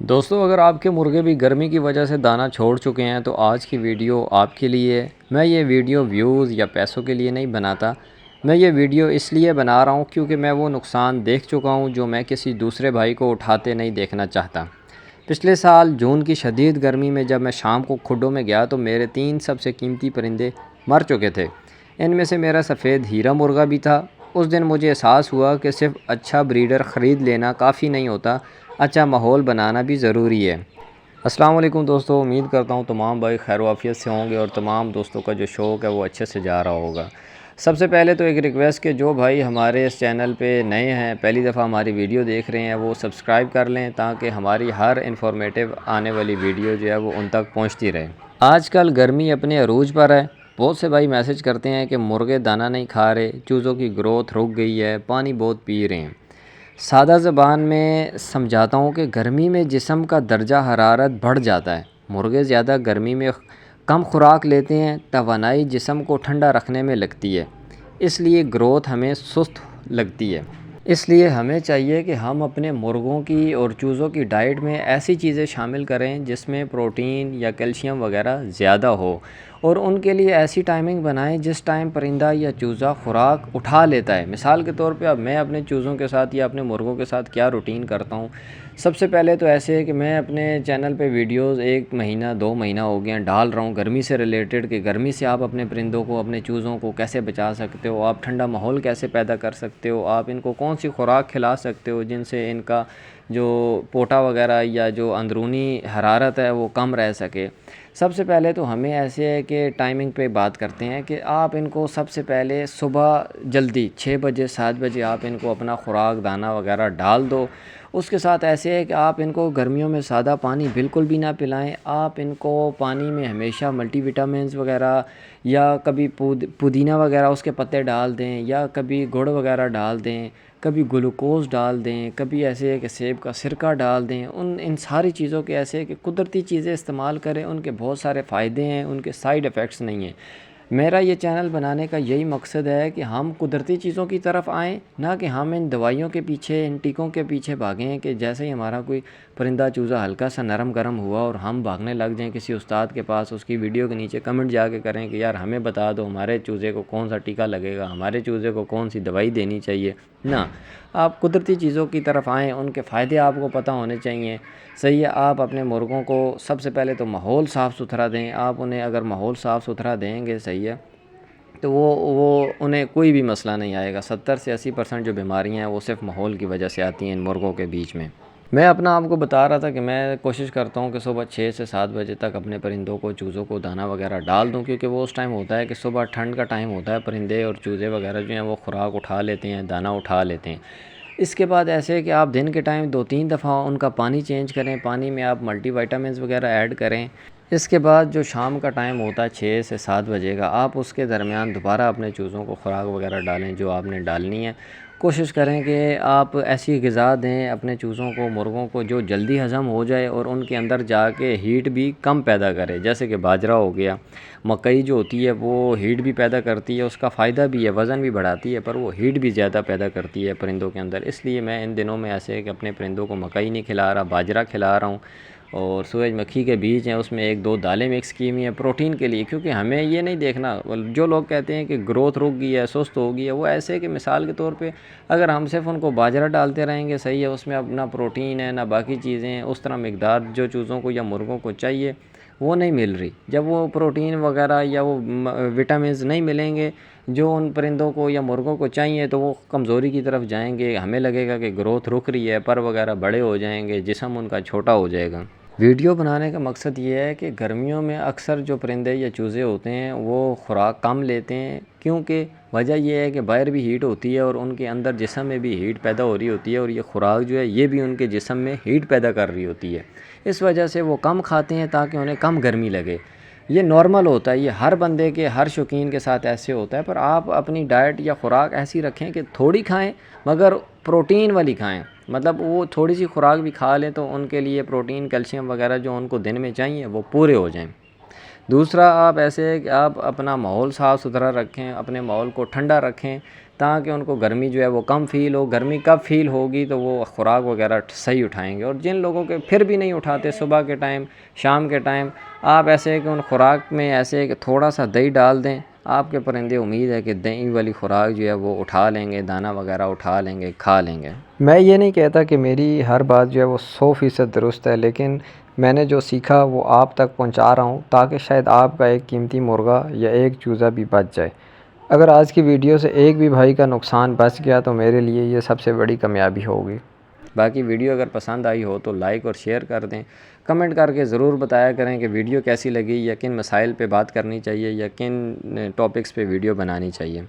دوستو اگر آپ کے مرغے بھی گرمی کی وجہ سے دانہ چھوڑ چکے ہیں تو آج کی ویڈیو آپ کے لیے ہے۔ میں یہ ویڈیو ویوز یا پیسوں کے لیے نہیں بناتا، میں یہ ویڈیو اس لیے بنا رہا ہوں کیونکہ میں وہ نقصان دیکھ چکا ہوں جو میں کسی دوسرے بھائی کو اٹھاتے نہیں دیکھنا چاہتا۔ پچھلے سال جون کی شدید گرمی میں جب میں شام کو کھڈوں میں گیا تو میرے 3 سب سے قیمتی پرندے مر چکے تھے۔ ان میں سے میرا سفید ہیرا مرغا بھی تھا۔ اس دن مجھے احساس ہوا کہ صرف اچھا بریڈر خرید لینا کافی نہیں ہوتا، اچھا ماحول بنانا بھی ضروری ہے۔ السلام علیکم دوستو، امید کرتا ہوں تمام بھائی خیر و عافیت سے ہوں گے اور تمام دوستوں کا جو شوق ہے وہ اچھے سے جا رہا ہوگا۔ سب سے پہلے تو ایک ریکویسٹ کہ جو بھائی ہمارے اس چینل پہ نئے ہیں، پہلی دفعہ ہماری ویڈیو دیکھ رہے ہیں، وہ سبسکرائب کر لیں تاکہ ہماری ہر انفارمیٹیو آنے والی ویڈیو جو ہے وہ ان تک پہنچتی رہے۔ آج کل گرمی اپنے عروج پر ہے۔ بہت سے بھائی میسج کرتے ہیں کہ مرغے دانہ نہیں کھا رہے، چوزوں کی گروتھ رک گئی ہے، پانی بہت پی رہے ہیں۔ سادہ زبان میں سمجھاتا ہوں کہ گرمی میں جسم کا درجہ حرارت بڑھ جاتا ہے۔ مرغے زیادہ گرمی میں کم خوراک لیتے ہیں، توانائی جسم کو ٹھنڈا رکھنے میں لگتی ہے، اس لیے گروتھ ہمیں سست لگتی ہے۔ اس لیے ہمیں چاہیے کہ ہم اپنے مرغوں کی اور چوزوں کی ڈائٹ میں ایسی چیزیں شامل کریں جس میں پروٹین یا کیلشیم وغیرہ زیادہ ہو، اور ان کے لیے ایسی ٹائمنگ بنائیں جس ٹائم پرندہ یا چوزہ خوراک اٹھا لیتا ہے۔ مثال کے طور پہ اب میں اپنے چوزوں کے ساتھ یا اپنے مرغوں کے ساتھ کیا روٹین کرتا ہوں۔ سب سے پہلے تو ایسے ہے کہ میں اپنے چینل پہ ویڈیوز 1 مہینہ 2 مہینہ ہو گیا ڈال رہا ہوں گرمی سے ریلیٹڈ، کہ گرمی سے آپ اپنے پرندوں کو، اپنے چوزوں کو کیسے بچا سکتے ہو، آپ ٹھنڈا ماحول کیسے پیدا کر سکتے ہو، آپ ان کو کون سی خوراک کھلا سکتے ہو جن سے ان کا جو پوٹا وغیرہ یا جو اندرونی حرارت ہے وہ کم رہ سکے۔ سب سے پہلے تو ہمیں ایسے ہے کہ ٹائمنگ پہ بات کرتے ہیں کہ آپ ان کو سب سے پہلے صبح جلدی 6 بجے 7 بجے آپ ان کو اپنا خوراک دانہ وغیرہ ڈال دو۔ اس کے ساتھ ایسے ہے کہ آپ ان کو گرمیوں میں سادہ پانی بالکل بھی نہ پلائیں، آپ ان کو پانی میں ہمیشہ ملٹی وٹامنز وغیرہ یا کبھی پودینہ وغیرہ اس کے پتے ڈال دیں، یا کبھی گڑ وغیرہ ڈال دیں، کبھی گلوکوز ڈال دیں، کبھی ایسے ہے کہ سیب کا سرکہ ڈال دیں۔ ان ساری چیزوں کے ایسے ہے کہ قدرتی چیزیں استعمال کریں، ان کے بہت سارے فائدے ہیں، ان کے سائیڈ ایفیکٹس نہیں ہیں۔ میرا یہ چینل بنانے کا یہی مقصد ہے کہ ہم قدرتی چیزوں کی طرف آئیں، نہ کہ ہم ان دوائیوں کے پیچھے، ان ٹیکوں کے پیچھے بھاگیں کہ جیسے ہی ہمارا کوئی پرندہ چوزہ ہلکا سا نرم گرم ہوا اور ہم بھاگنے لگ جائیں کسی استاد کے پاس، اس کی ویڈیو کے نیچے کمنٹ جا کے کریں کہ یار ہمیں بتا دو ہمارے چوزے کو کون سا ٹیکہ لگے گا، ہمارے چوزے کو کون سی دوائی دینی چاہیے۔ نہ، آپ قدرتی چیزوں کی طرف آئیں، ان کے فائدے آپ کو پتہ ہونے چاہیے۔ صحیح ہے، آپ اپنے مرغوں کو سب سے پہلے تو ماحول صاف ستھرا دیں۔ آپ انہیں اگر ماحول صاف ستھرا دیں گے، صحیح ہے، تو وہ انہیں کوئی بھی مسئلہ نہیں آئے گا۔ 70 سے 80% جو بیماریاں ہیں وہ صرف ماحول کی وجہ سے آتی ہیں ان مرغوں کے بیچ میں۔ میں اپنا آپ کو بتا رہا تھا کہ میں کوشش کرتا ہوں کہ صبح 6 سے 7 بجے تک اپنے پرندوں کو، چوزوں کو دانہ وغیرہ ڈال دوں، کیونکہ وہ اس ٹائم ہوتا ہے کہ صبح ٹھنڈ کا ٹائم ہوتا ہے، پرندے اور چوزے وغیرہ جو ہیں وہ خوراک اٹھا لیتے ہیں، دانہ اٹھا لیتے ہیں۔ اس کے بعد ایسے ہے کہ آپ دن کے ٹائم 2-3 دفعہ ان کا پانی چینج کریں، پانی میں آپ ملٹی وائٹامنز وغیرہ ایڈ کریں۔ اس کے بعد جو شام کا ٹائم ہوتا ہے 6 سے 7 بجے کا، آپ اس کے درمیان دوبارہ اپنے چوزوں کو خوراک وغیرہ ڈالیں جو آپ نے ڈالنی ہے۔ کوشش کریں کہ آپ ایسی غذا دیں اپنے چوزوں کو، مرغوں کو، جو جلدی ہضم ہو جائے اور ان کے اندر جا کے ہیٹ بھی کم پیدا کرے، جیسے کہ باجرہ ہو گیا۔ مکئی جو ہوتی ہے وہ ہیٹ بھی پیدا کرتی ہے، اس کا فائدہ بھی ہے، وزن بھی بڑھاتی ہے، پر وہ ہیٹ بھی زیادہ پیدا کرتی ہے پرندوں کے اندر۔ اس لیے میں ان دنوں میں ایسے ہے کہ اپنے پرندوں کو مکئی نہیں کھلا رہا، باجرہ کھلا رہا ہوں، اور سورج مکھی کے بیج ہیں اس میں 1-2 دالیں مکس کی ہوئی ہیں پروٹین کے لیے، کیونکہ ہمیں یہ نہیں دیکھنا۔ جو لوگ کہتے ہیں کہ گروتھ رک گئی ہے، سست ہو گئی ہے، وہ ایسے ہے کہ مثال کے طور پہ اگر ہم صرف ان کو باجرہ ڈالتے رہیں گے، صحیح ہے، اس میں اب نہ پروٹین ہے نہ باقی چیزیں ہیں، اس طرح مقدار جو چوزوں کو یا مرغوں کو چاہیے وہ نہیں مل رہی۔ جب وہ پروٹین وغیرہ یا وہ وٹامنز نہیں ملیں گے جو ان پرندوں کو یا مرغوں کو چاہیے، تو وہ کمزوری کی طرف جائیں گے، ہمیں لگے گا کہ گروتھ رک رہی ہے، پر وغیرہ بڑے ہو جائیں گے، جسم ان کا چھوٹا ہو جائے گا۔ ویڈیو بنانے کا مقصد یہ ہے کہ گرمیوں میں اکثر جو پرندے یا چوزے ہوتے ہیں وہ خوراک کم لیتے ہیں، کیونکہ وجہ یہ ہے کہ باہر بھی ہیٹ ہوتی ہے اور ان کے اندر جسم میں بھی ہیٹ پیدا ہو رہی ہوتی ہے، اور یہ خوراک جو ہے یہ بھی ان کے جسم میں ہیٹ پیدا کر رہی ہوتی ہے۔ اس وجہ سے وہ کم کھاتے ہیں تاکہ انہیں کم گرمی لگے۔ یہ نارمل ہوتا ہے، یہ ہر بندے کے، ہر شوقین کے ساتھ ایسے ہوتا ہے، پر آپ اپنی ڈائٹ یا خوراک ایسی رکھیں کہ تھوڑی کھائیں مگر پروٹین والی کھائیں، مطلب وہ تھوڑی سی خوراک بھی کھا لیں تو ان کے لیے پروٹین، کیلشیم وغیرہ جو ان کو دن میں چاہیے وہ پورے ہو جائیں۔ دوسرا، آپ ایسے ہے کہ آپ اپنا ماحول صاف ستھرا رکھیں، اپنے ماحول کو ٹھنڈا رکھیں تاکہ ان کو گرمی جو ہے وہ کم فیل ہو۔ گرمی کب فیل ہوگی تو وہ خوراک وغیرہ صحیح اٹھائیں گے۔ اور جن لوگوں کے پھر بھی نہیں اٹھاتے، صبح کے ٹائم، شام کے ٹائم، آپ ایسے ہے کہ ان خوراک میں ایسے ہے کہ تھوڑا سا دہی ڈال دیں، آپ کے پرندے امید ہے کہ دہی والی خوراک جو ہے وہ اٹھا لیں گے، دانہ وغیرہ اٹھا لیں گے، کھا لیں گے۔ میں یہ نہیں کہتا کہ میری ہر بات جو ہے وہ 100% درست ہے، لیکن میں نے جو سیکھا وہ آپ تک پہنچا رہا ہوں تاکہ شاید آپ کا ایک قیمتی مرغہ یا ایک چوزا بھی بچ جائے۔ اگر آج کی ویڈیو سے ایک بھی بھائی کا نقصان بچ گیا تو میرے لیے یہ سب سے بڑی کامیابی ہوگی۔ باقی ویڈیو اگر پسند آئی ہو تو لائک اور شیئر کر دیں، کمنٹ کر کے ضرور بتایا کریں کہ ویڈیو کیسی لگی، یا کن مسائل پہ بات کرنی چاہیے، یا کن ٹاپکس پہ ویڈیو بنانی چاہیے۔